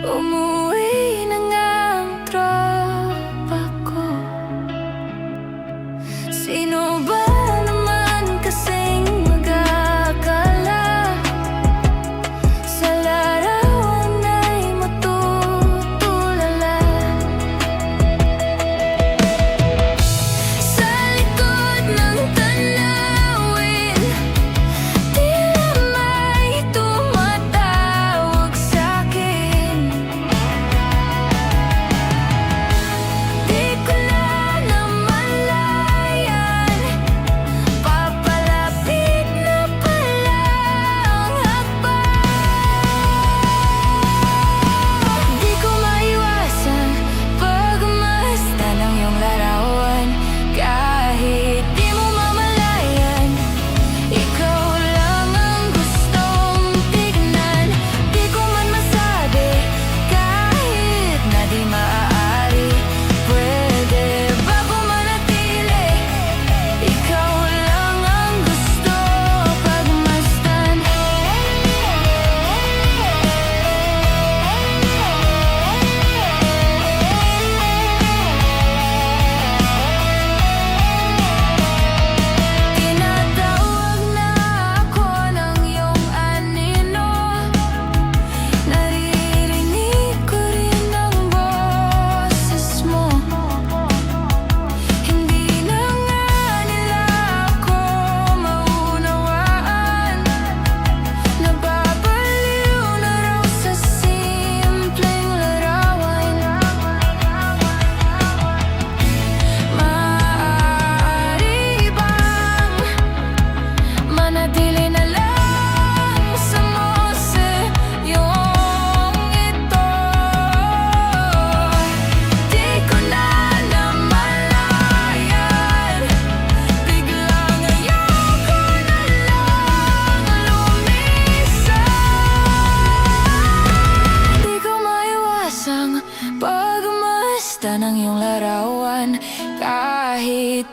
Umuwi na ngang tropa ko. Sino ba naman kasing mag-aakala sa larawan ay matutulala? Sa likod ng tanawin, tila may tumatawag sa'kin. Di ko na namalayan, papalapit na pala ang hakbang. Di ko maiwasan pagmasdan ng iyong larawan. Kahit di mo mamalayan, ikaw lang ang gustong tignan. Di ko man masabi, kahit na di maaari. Pwede ba manatili? Ikaw lang ang gusto pagmasdan. Tinatawag na ako ng iyong anino. Naririnig ko rin ang boses mo. Hindi na nga nila ako maunawaan. Nababaliw na raw sa simpleng larawan. Maaari bang manatili na lang sa museyong ito? Di ko na namalayan, biglang ayoko na lang lumisan. Di ko maiwasang pagmasdan ng iyong larawan. Kahit